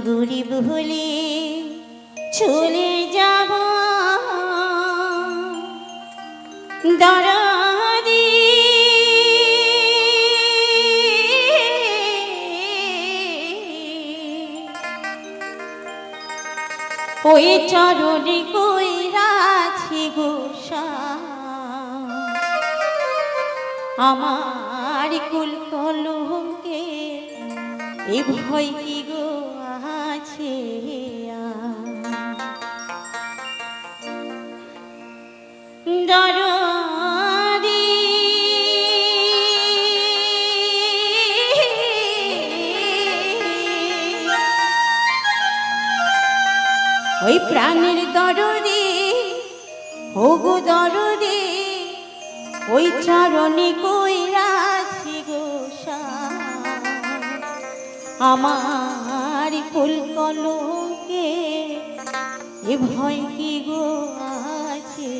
গরিব হলে চলে যাব দরদি ওই চরণে কইরাছি গোসা আমার কুল কলঙ্কে এ ভয় কি গো আছে দরদি ওই প্রাণের দরদি ওগো দরদি ওই চরণে কইরাছি গোসা আমার ফুল কলঙ্কে এ ভয় কি গো আছে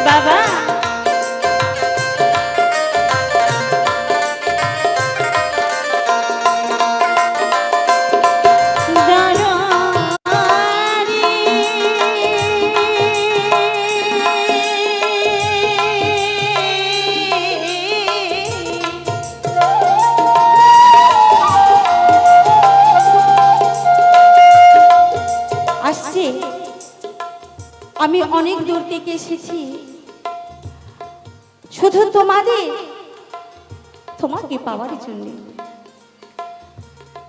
বাবা আসছে আমি অনেক দূর থেকে এসেছি শুধু তোমাকে পাওয়ার জন্য।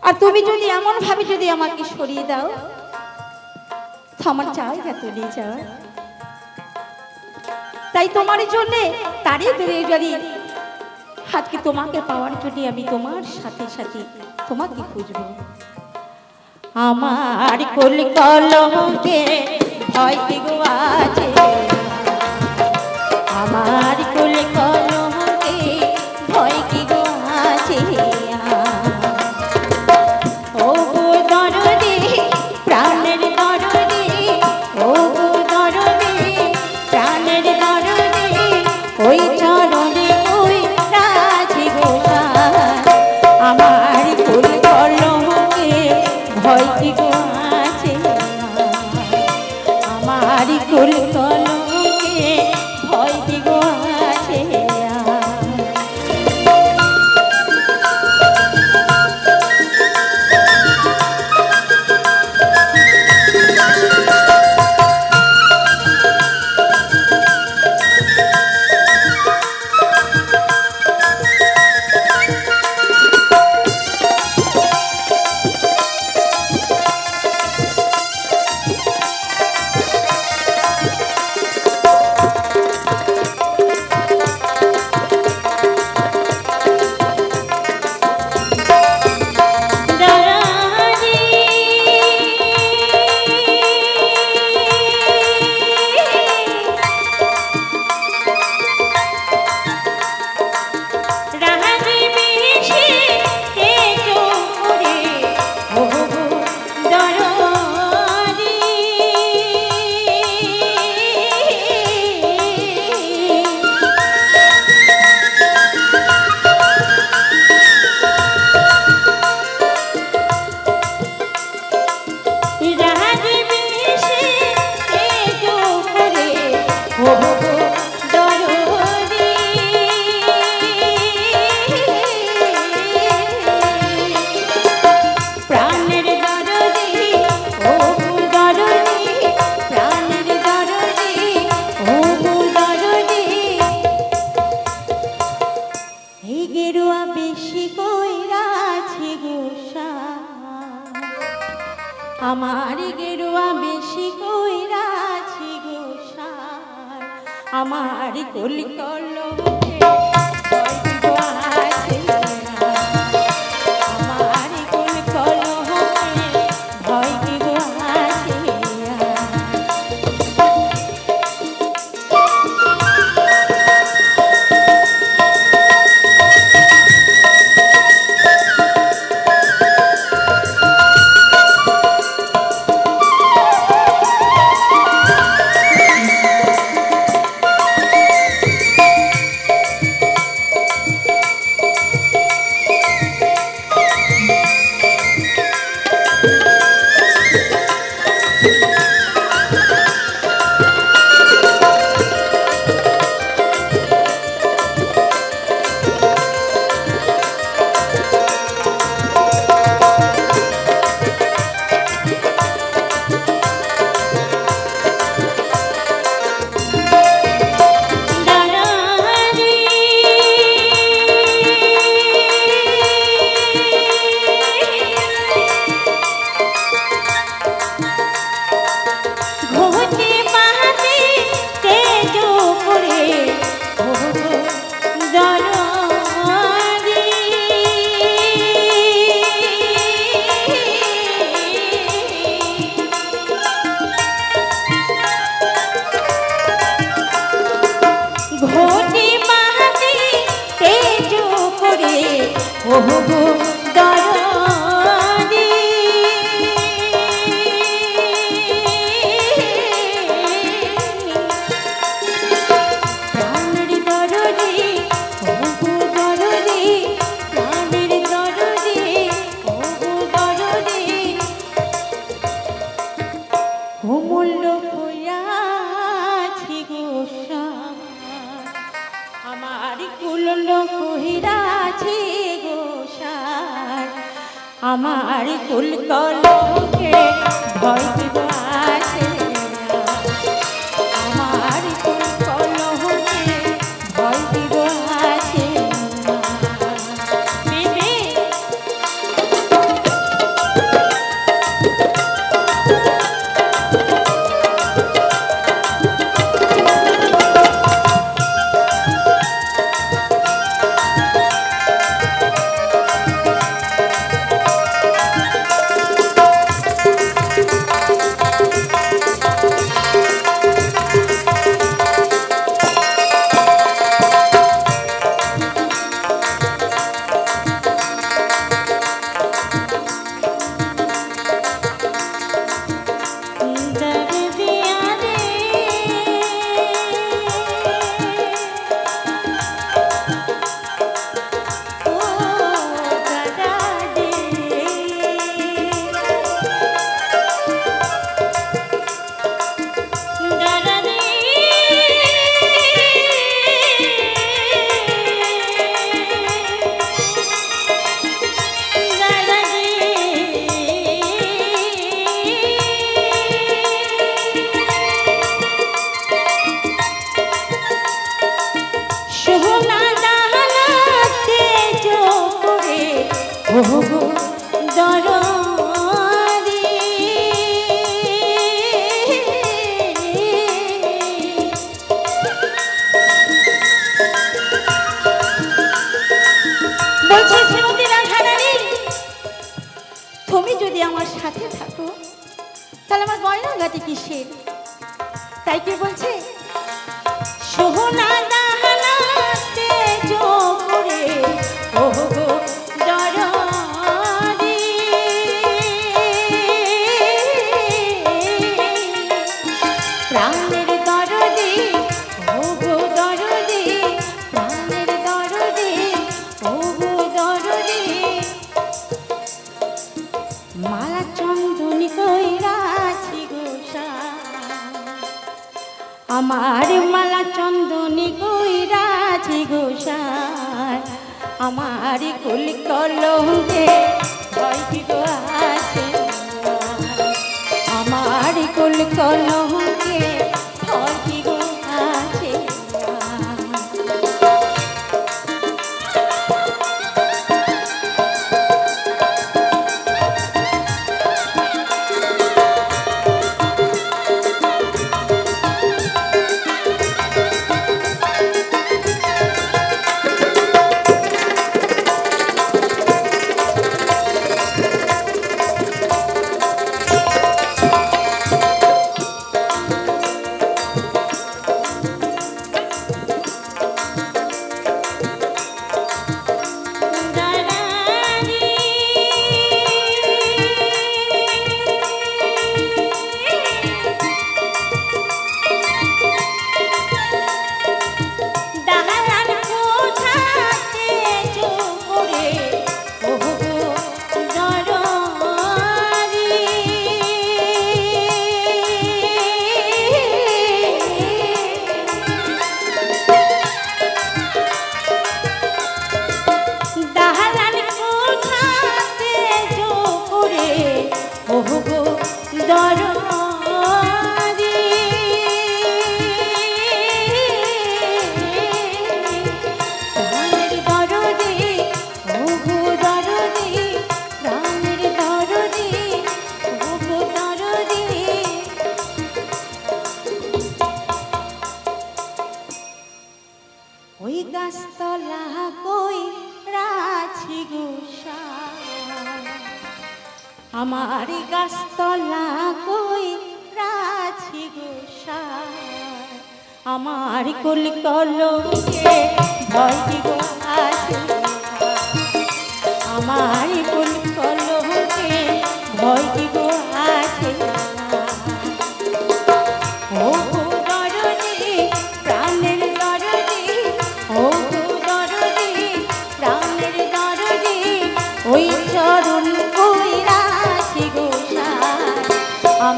আর তুমি যদি এমন ভাবে যদি আমাকে সরিয়ে দাও তো আমার জায়গা তুলে যাও। তাই তোমার জন্য তারই দূরে যদি আজকে তোমাকে পাওয়ার জন্য আমি তোমার সাথে সাথে তোমাকে খুঁজবো। আমার কুল কলঙ্কে ভয় কি গো আছে আমার কুল কলঙ্কে ভয় কি গো আছে ও গো দরদি প্রাণের দরদি ও গো দরদি প্রাণের দরদি ওই চরণে ওই রাজি গোসা আমার কুল কলঙ্কে ভয় কি গো আছে আমার কুল কলঙ্কে ভয় কি গো আছে আমার গেরুয়া বেশি কইরাছি গোসাই আমার কুল কলঙ্কে ভয় কি গো আছে গো দরদি প্রাণের দরদি ও গো দরদি প্রাণের দরদি ও গো দরদি অমূল্য হইয়াছি গোসা আমার কুলল কহিরাছি গোসার আমার কুল কলকে ভয় দিব আছে আমার কুল কলকে ভয় দিব আছে বেবি তুমি যদি আমার সাথে থাকো তাহলে আমার গয়নাগাটি কিসের তাই কি বলছে সোহনা দাহানাতে জোরে ও গো দরদি প্রাণের দরদি ও গো দরদি প্রাণের দরদি ও গো দরদি মালা চন্দনী কইরাছি গোসা আমার মালা চন্দনী কইরাছি গোসা আমার কুল কলঙ্কে ভয় দিব আছে আমার কুল কলঙ্কে ভয় দিব আছে আমার গাছতলা কই রাছি গোসাই আমার কুল কলকে ভয় গো আছে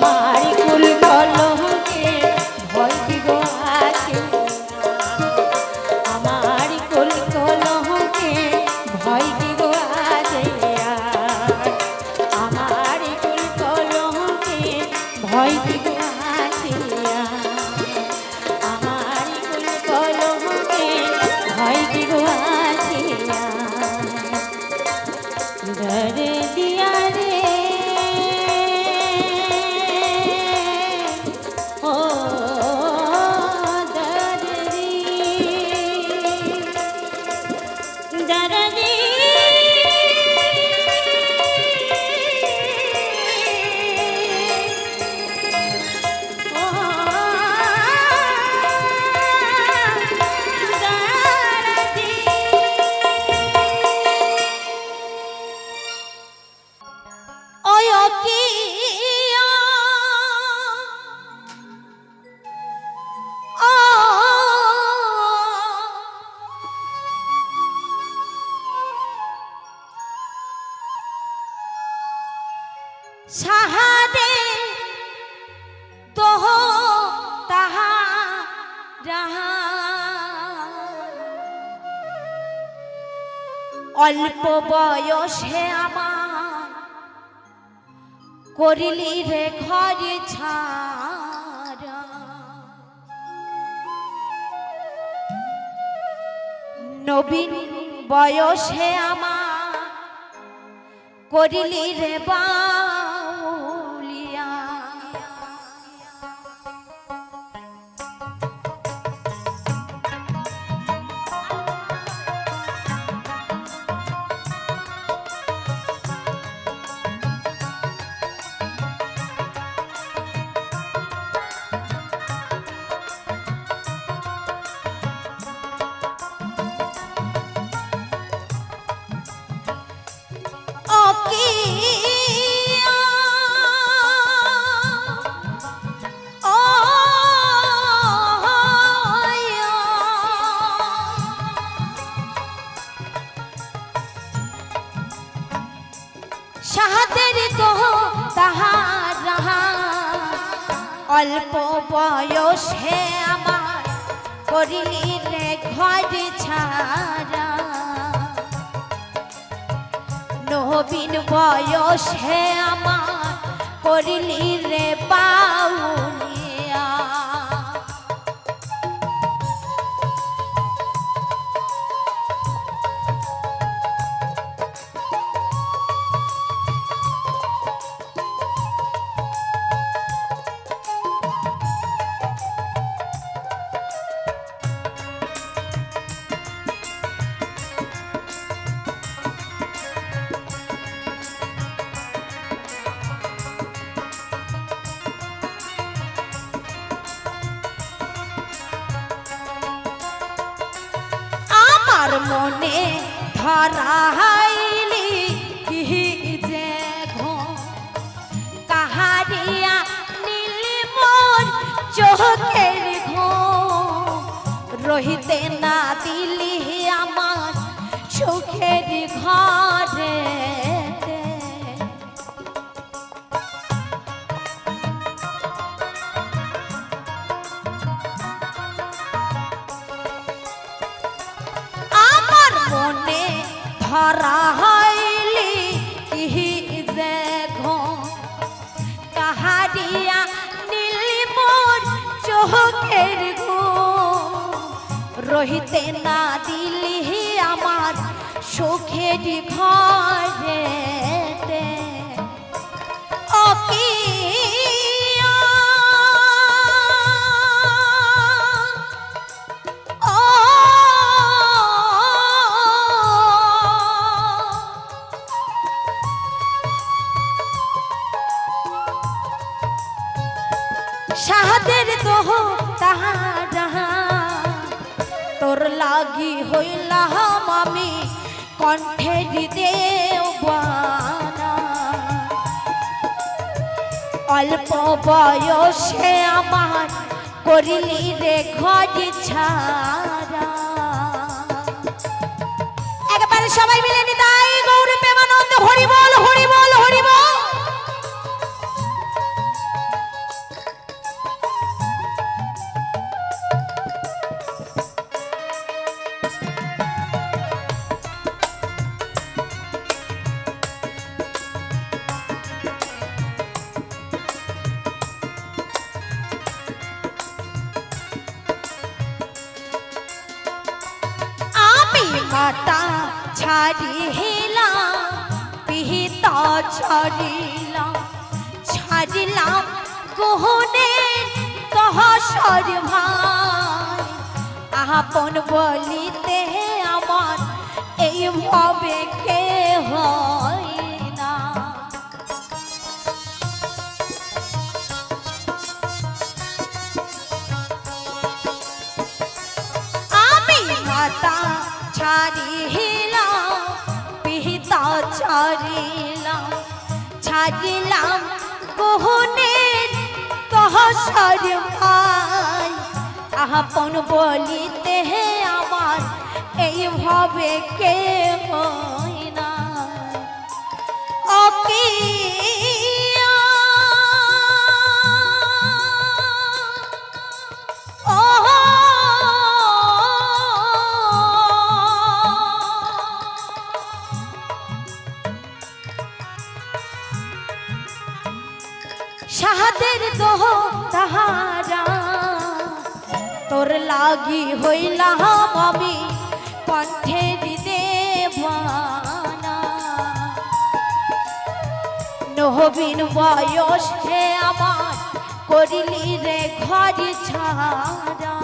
আমার কুল কলঙ্কে ভয় কি গো আছে আমার কুল কলঙ্কে ভয় কি গো আছে আমার কুল কলঙ্কে ভয় কি গো আছে আমার কুল কলঙ্কে ভয় কি গো আছে ডরে দিয়া রে ও দরদি দরদি ও দরদি ওই কি ও সাহাদে তোহ তাহা রাহা অল্প বয়সে আমার করিলি রে ঘর ছাড়া নবীন বয়সে আমার করিলি রে বাউলিয়া ও কি ও সাহাদের তো তাহার রাহা অল্প বয়সে আমার করিলি রে ঘর ছাড়া নবীন বয়সে আমার করিলি রে বাউলিয়া আমার মনে ধরাইলি কি যে কাহারিয়া নীলি মোর চোখের রহিতে না দিলি আমার সুখের ঘরে মনে ধরা হইলি কি যে কাহারিয়া নীলি মোর চোখের রহিতে না দিলি আমার সুখের ঘরে ও কি সাহাদের দোহ তাহারা তোর লাগি হইলাম আমি কণ্ঠের দেওয়ানা অল্প বয়সে আমার করিলি রে ঘর ছাড়া একবারে সবাই মিলে নিতাই গৌর প্রেমানন্দ হরি বল হরি বল হরি বল ছাড়িলাম পিহিতা ছাড়িলাম ছাড়িলাম গহনের তহসর ভাই আপন বলিতে আমার এইভাবে কে হয় না। আমি মাতা ছাড়িলাম পিতা ছাড়িলাম ছাড়িলাম গহনের তহসর ভাই আপন বলিতে আমার এইভাবে কে হয় না। ওকে শাহাদের দোহ তাহারা তোর লাগি হইলাম আমি কণ্ঠে দেবানা নহবীন বয়স হে আমার করিলি রে ঘর ছাড়া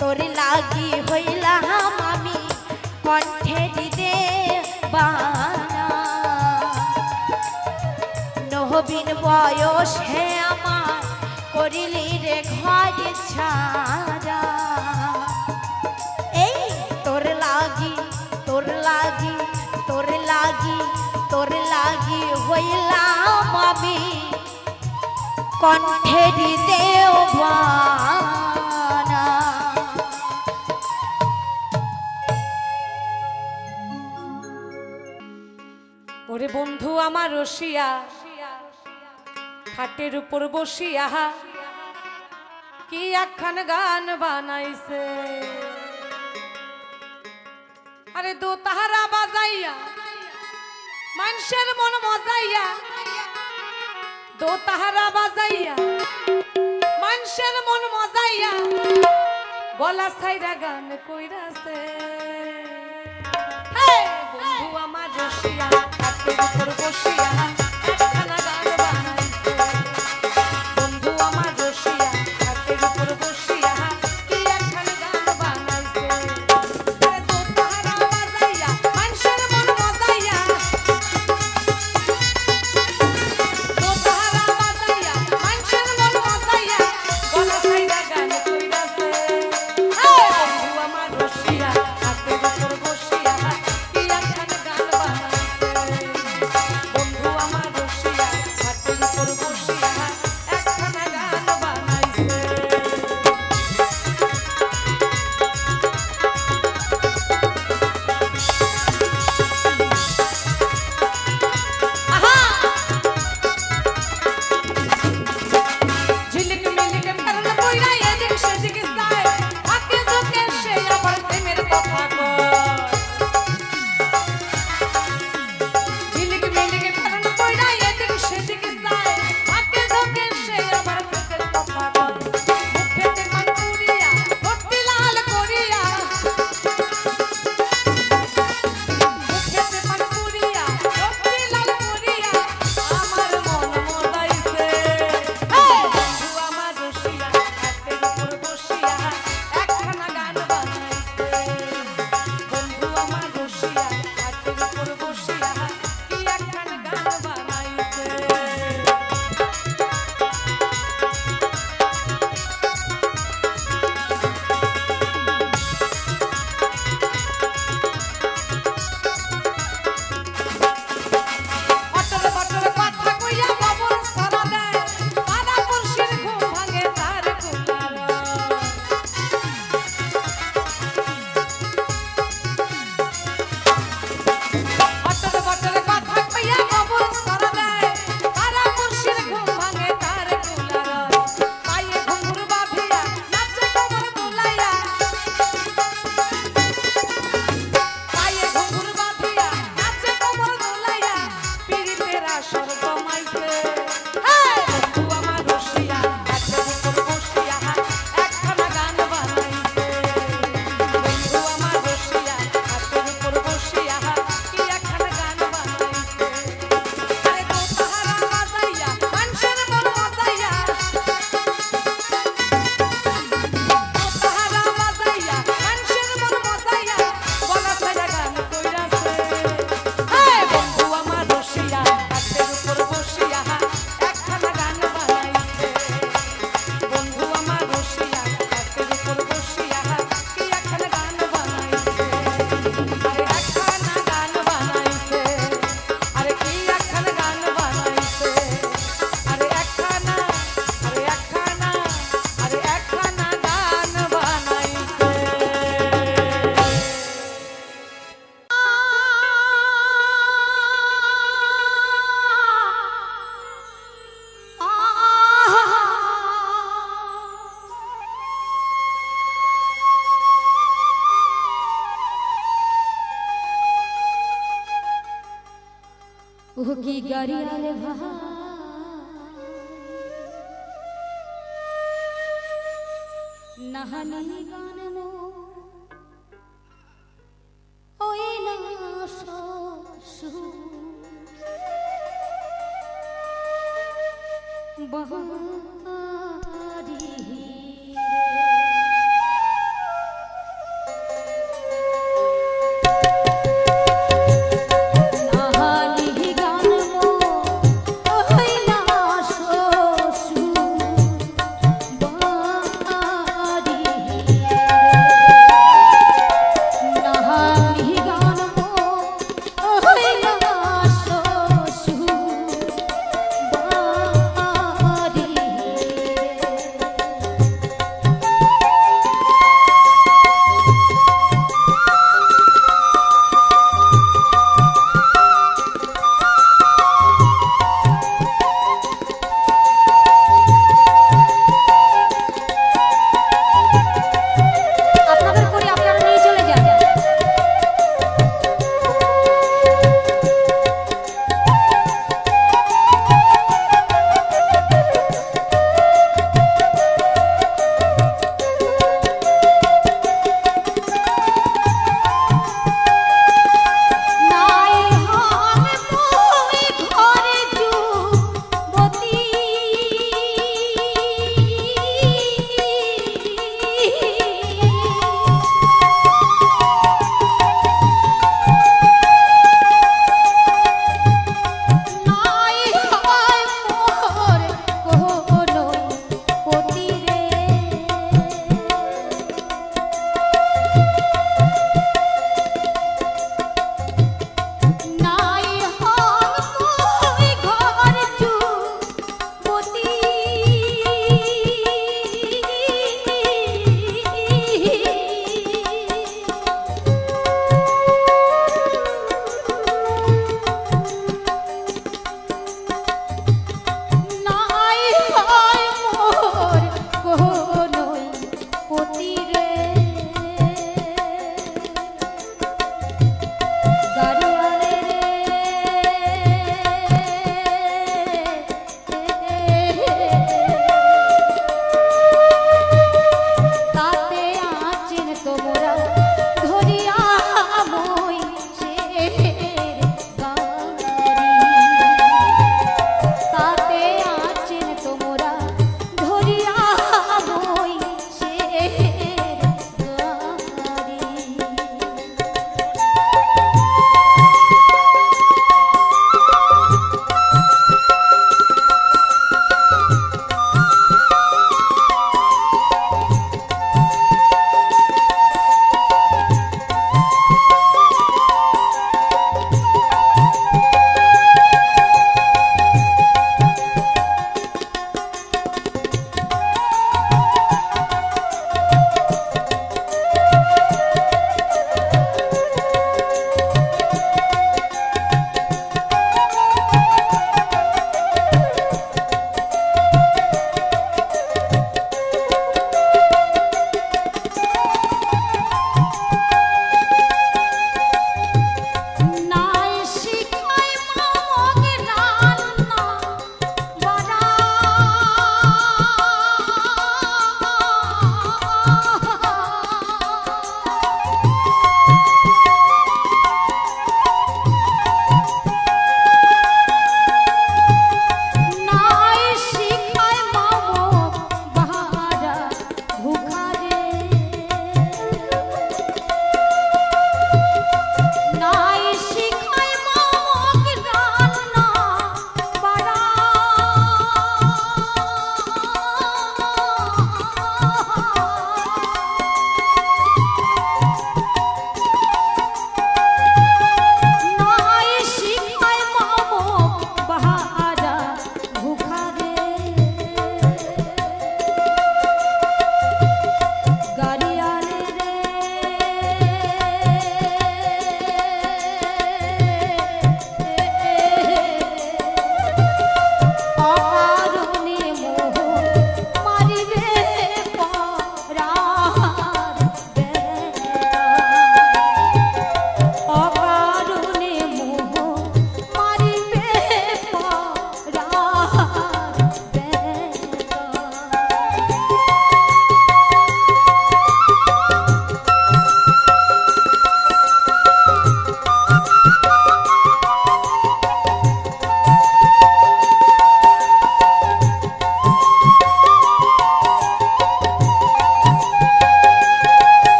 তোর লাগি হইলাম আমি কণ্ঠে দেবানা নহবীন বয়স হে আমার করিলি রে ঘর ছাড়া এই তোর লাগি তোর লাগি তোর লাগি তোর লাগি হইলাম আমি কণ্ঠে দেবানা। ওরে বন্ধু আমার রসিয়া খাটের উপর বসিয়া কি একখান গান বানাইছে আরে দো তাহারা বাজাইয়া মানুষের মন মজাইয়া দো তাহারা বাজাইয়া মানুষের মন মজাইয়া গলা ছাইরা গান কইরাছে বন্ধু আমার রসিয়া খাটের উপর বসিয়া একখানা গান বানাইছে বন্ধু আমার রসিয়া খাটের উপর বসিয়া কি একখানা গান বানাইছে দো তাহারা বাজাইয়া মানুষের মন মজাইয়া দো তাহারা বাজাইয়া মানুষের মন মজাইয়া গলা ছাইরা গান কইরাছে বন্ধু আমার রসিয়া খাটের উপর বসিয়া কি একখানা গান বানাইছে বন্ধু আমার ভঙ্গি গাড়িয়ালে ভাই নাহানি গান মো ওই না সসু বাহারি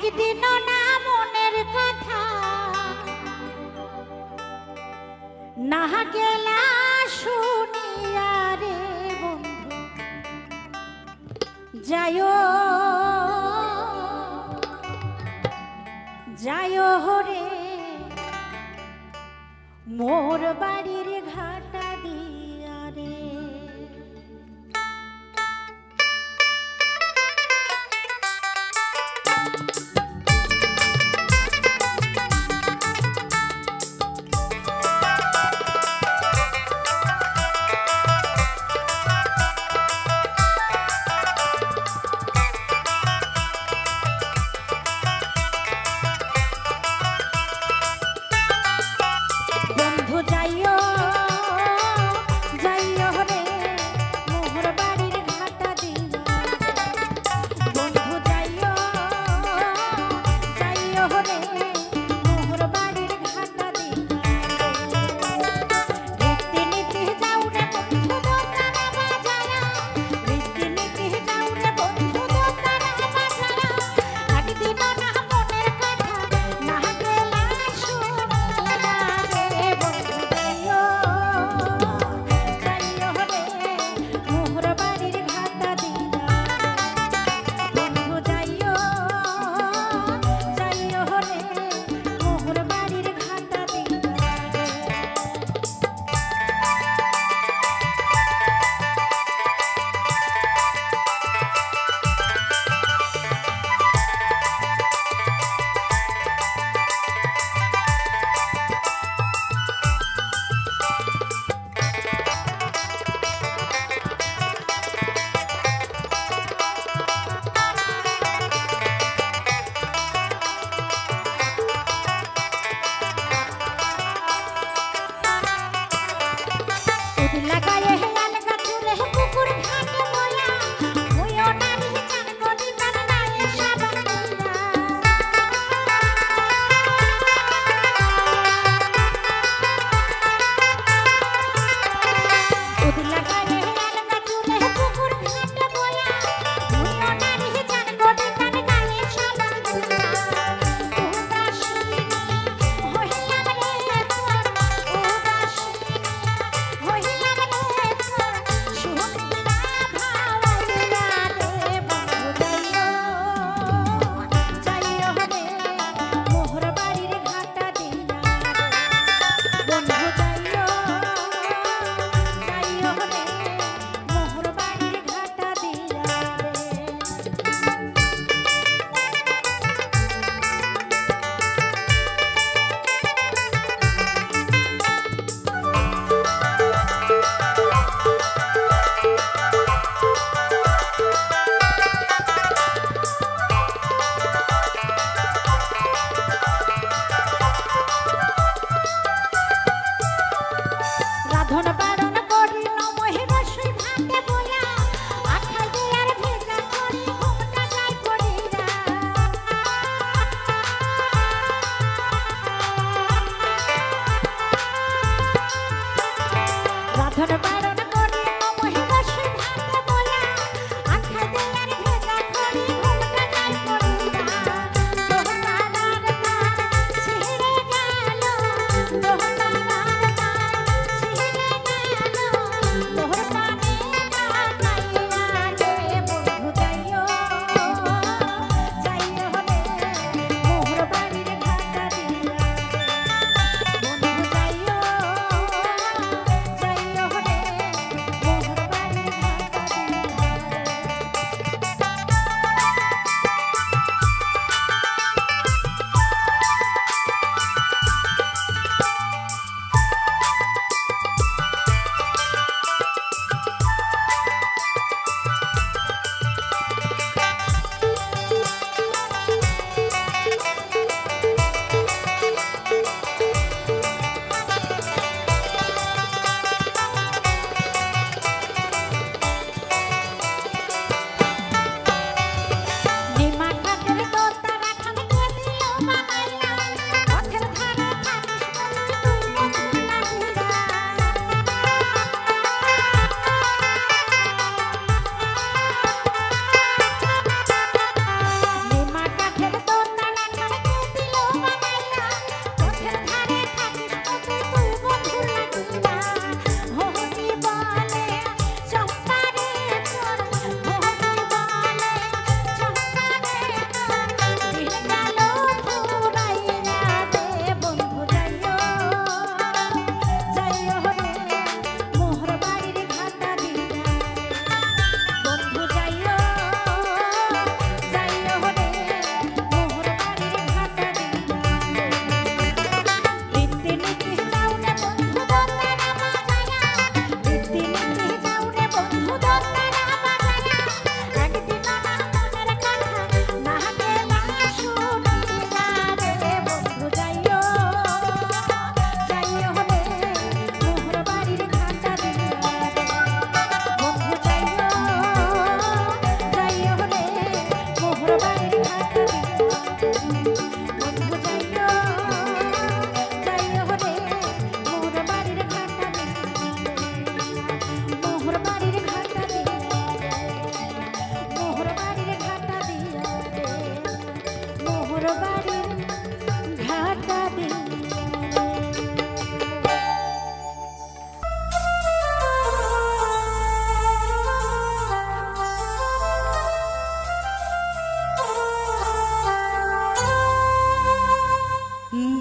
একদিনও না মনের কথা না গেলা শুনিয়া রে বন্ধু যায়ো যায়ো রে মোর বাড়ির ঘাটা দিয়া রে। বন্ধু যাইও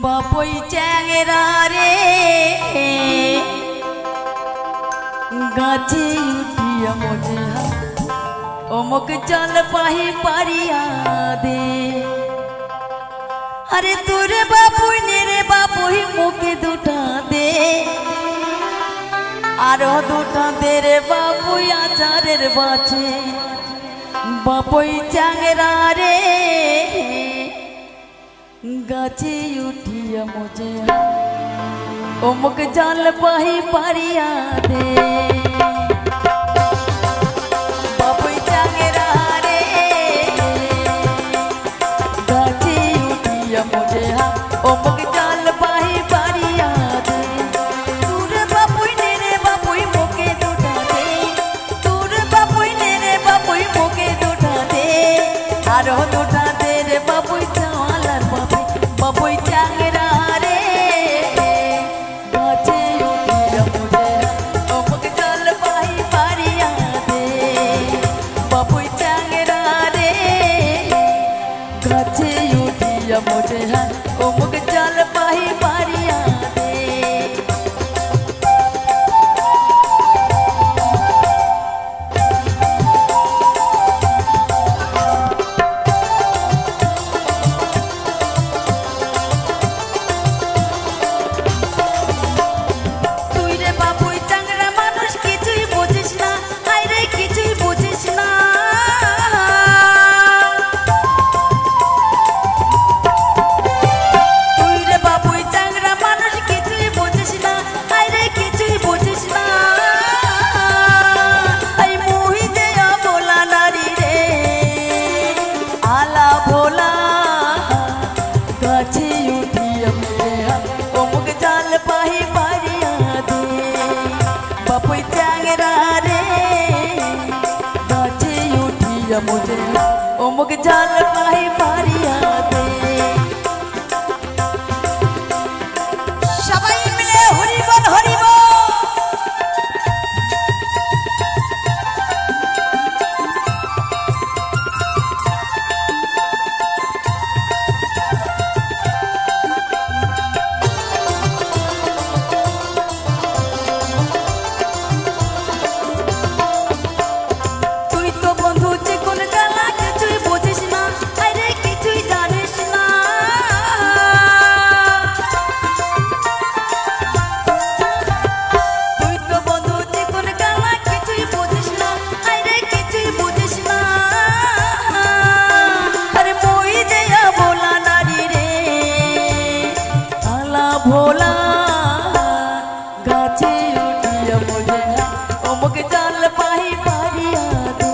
বাপই চ্যাংরা রে গাছে উঠিয়া মজে অমুক জল পাহি পারিয়া দে আরে তোরে বাপুই নে রে বাপুই মুখে দুটা দে আরো দুটা দে রে বাপুই আচারের বাছে বাপুই চ্যাংরা রে গাছে উঠিয়া মজে অমুক জল পাহি পারিয়া দে বাপুই চ্যাংরা রে গাছে উঠিয়া মজে অমুক জল পাহি পারিয়া দে তোর বাপুই নে রে বাপুই মুখে দুটা দে তোর বাপুই নে রে বাপুই মুখে দুটা দে আরো দুটা দে রে বাপুই চাওয়ালার বাপুই বাপুই চ্যাংরা রে গাছে উঠিয়া মজে অমুক জল পাহি পারিয়া দে বাপুই চ্যাংরা রে গাছে উঠিয়া মজে অমুক জল পাহি পারিয়া দে তুই রে বাপুই চ্যাংরা মানুষ কিছুই বুঝিস না আই রে কিছুই বুঝিস না তুই রে বাপুই চ্যাংরা মানুষ কিছুই বুঝিস না আই রে কিছুই বুঝিস না আই মুহি যে ভোলা নারী রে আলা ভোলা গাছে উঠিয়া মজে অমুক জাল পাহি পারিয়া দে বাপুই চ্যাংরা রে গাছে উঠিয়া মজে অমুক জাল পাহি পারিয়া দে সবাই মিলে হরিবল হরিবল তুই তো বন্ধু যে কোন জ্বালা কিছুই বুঝিস না আই রে কিছুই জানিস না তুই তো বন্ধু যে কোন জ্বালা কিছুই বুঝিস না আই রে কিছুই বুঝিস না আরে মই যে ভোলা নারী রে আলা ভোলা গাছে উঠিয়া মজে অমুক জাল পাহি পারিয়া দে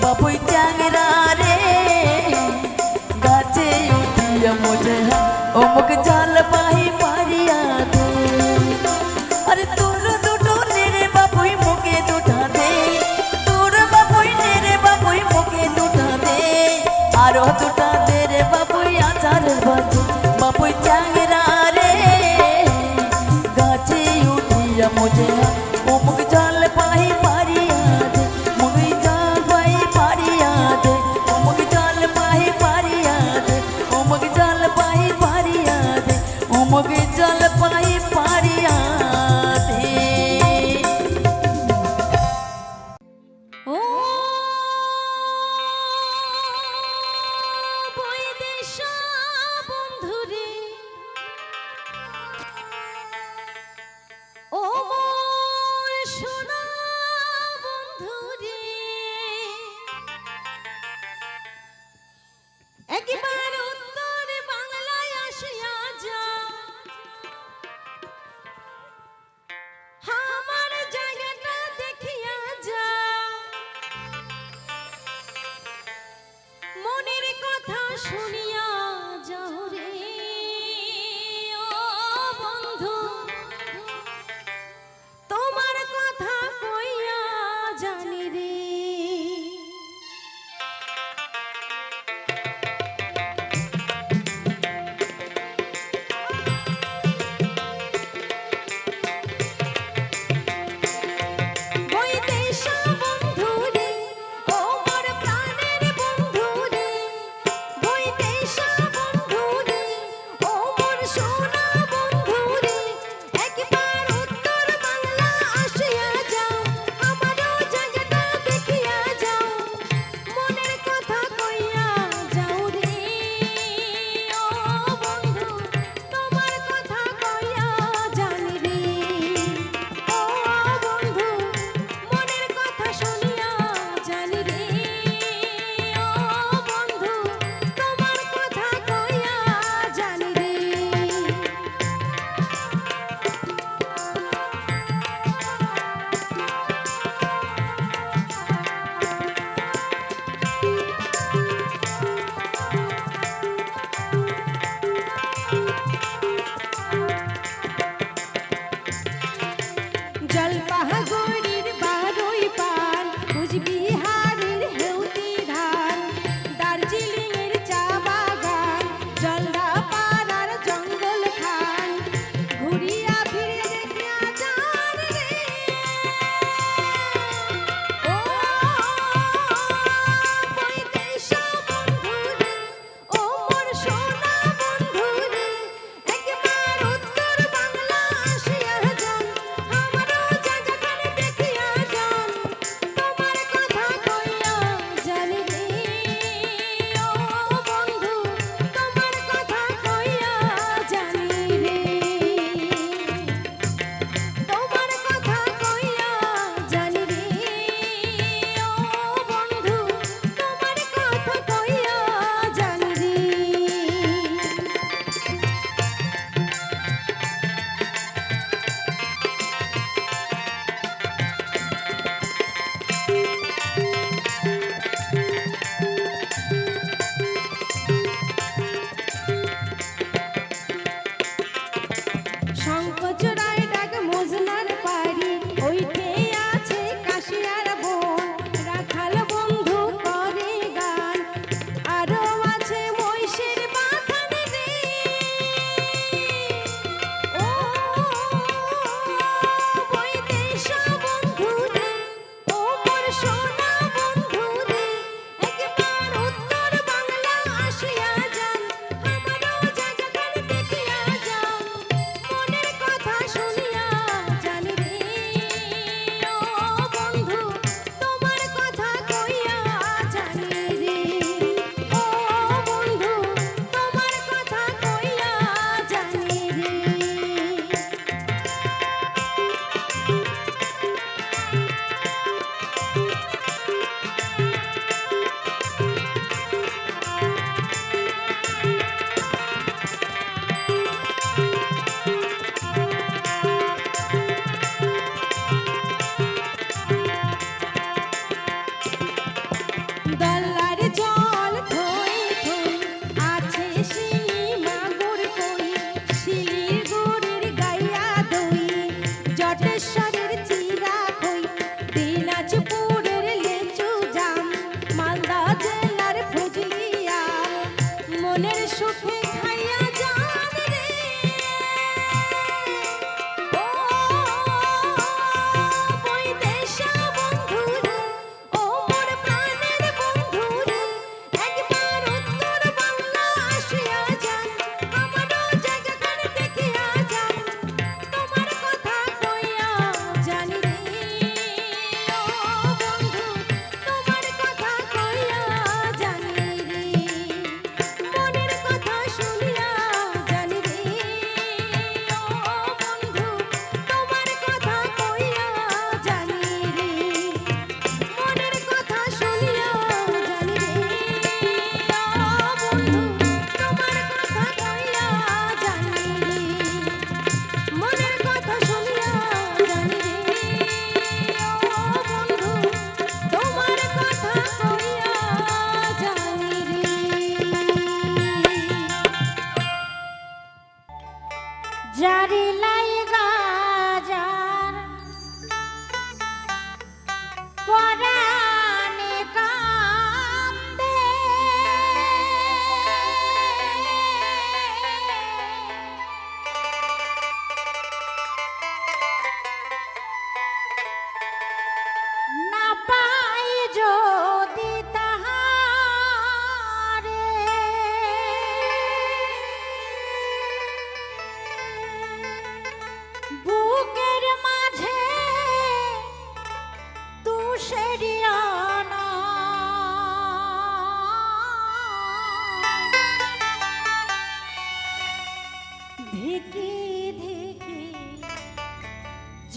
বাপুই চ্যাংরা রে গাছে উঠিয়া মজে অমুক জাল পাহি পারিয়া দে আরে তোর দুটো নে রে বাপুই মুখে দুটা দে তোর বাপুই নে রে বাপুই মুখে দুটা দে আরো দুটা দে রে বাপুই আচারের বাজে বাপুই চ্যাংরা রে গাছে উঠিয়া মজে অমুক জল পাহি পারিয়া দে মুই জল পাহি পারিয়া দে অমুক জল পাহি পারিয়া দে অমুক জল পাহি পারিয়া দে অমুক জল পাহি পারিয়া দে ও বৈদেশা বন্ধুরে ও মোর সোনা বন্ধুরে একবার উত্তর বাংলায় আসিয়া যা আমার জায়গাটা দেখিয়া যা মনের কথা শুনিয়া যাও রে ও বন্ধু তোমার কথা কইয়া জানি রে বৈদেশা বন্ধুরে ও মোর প্রাণের বন্ধুরে বৈদেশা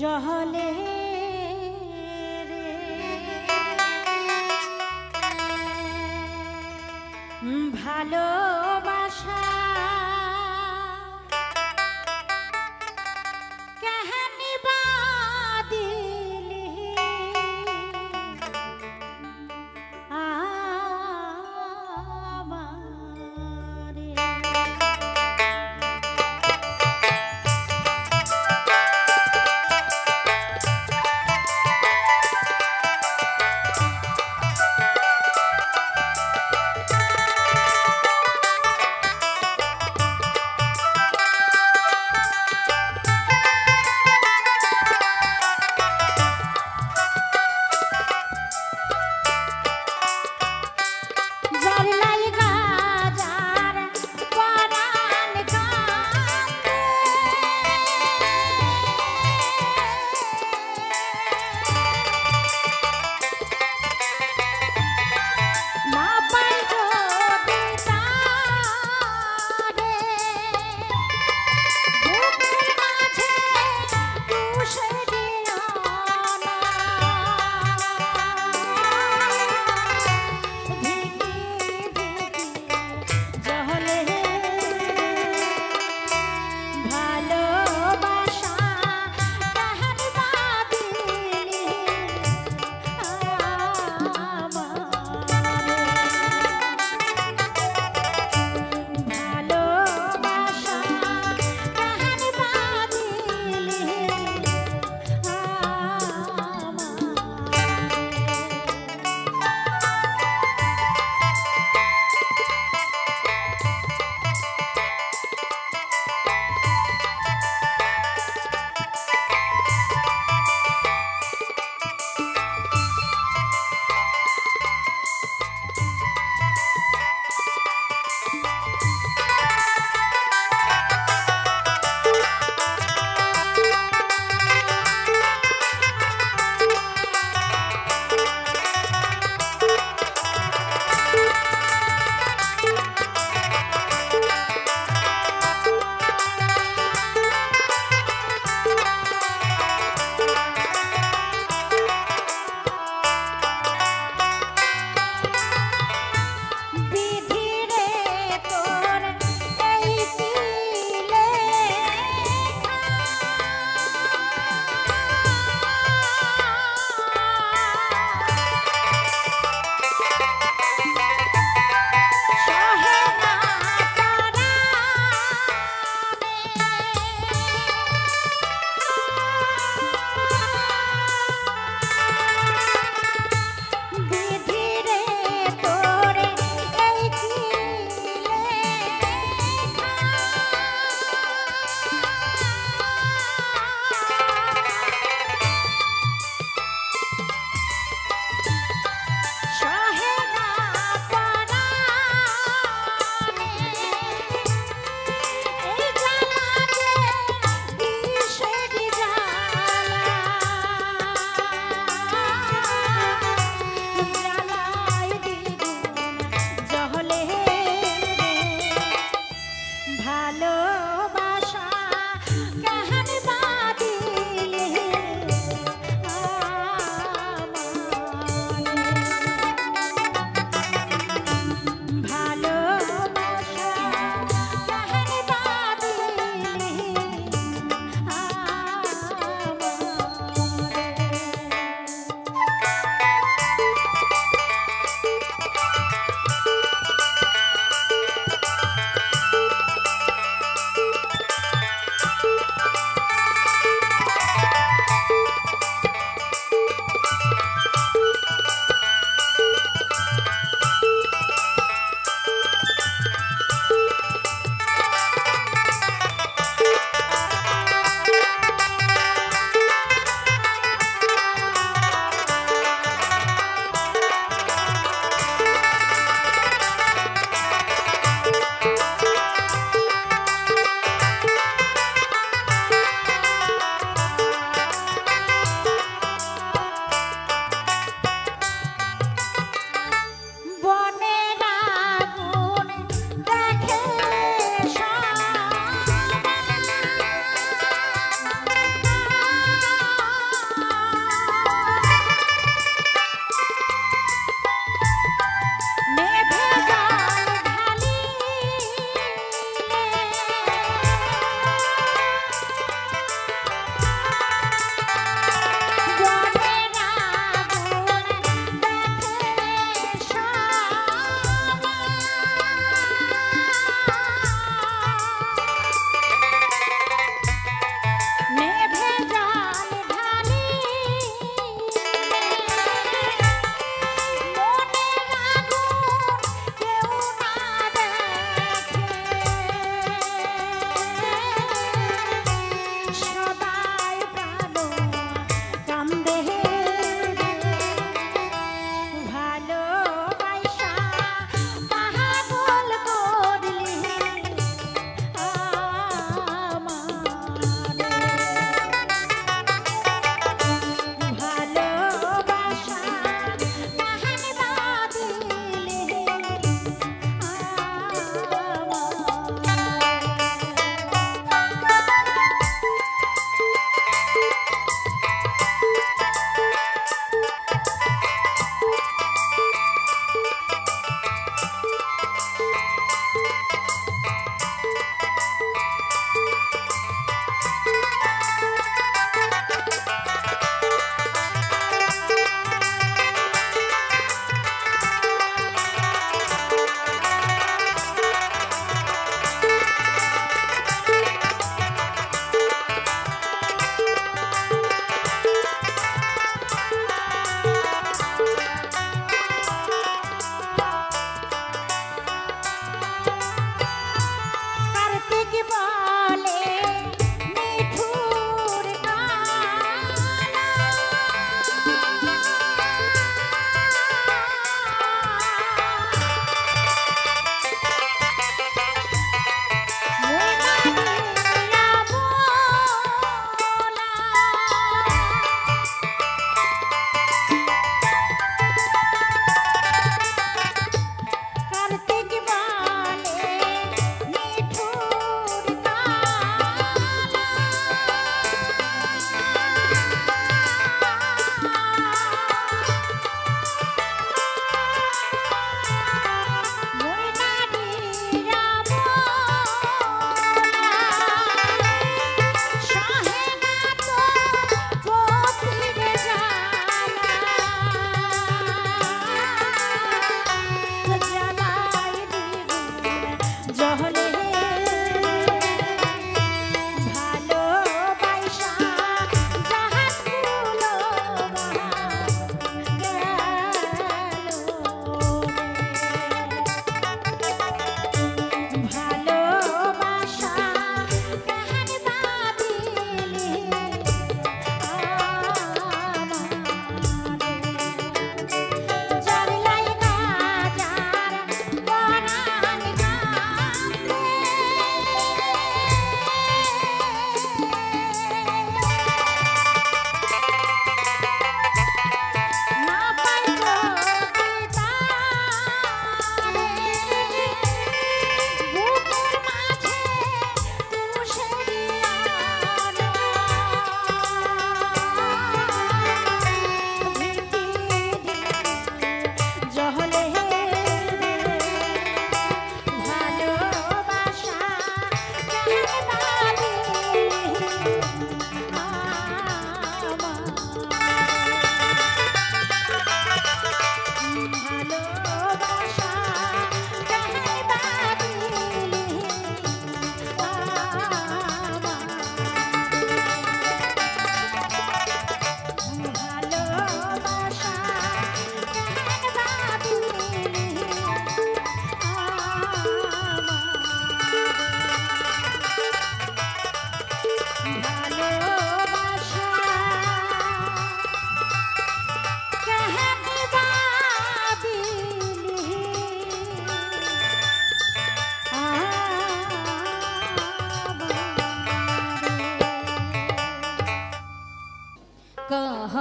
জহলে রে ভালোবাসা কাহানি বাদিলি আমারে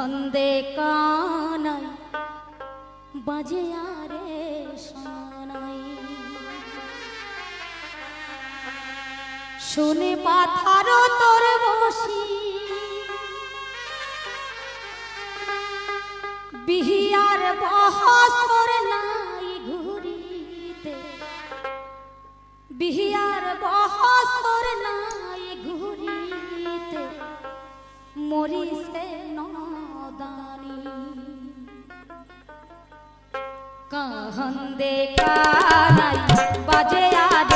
কাহন্দে কানাই বাজে আরে সানাই শুনে পাথার তোর বসি বিহিয়ার বহসর নাই ঘুরিতে বিহিয়ার বহসর নাই ঘুরিতে মরিছে নদানি কাহন্দে কানাই বাজে আরে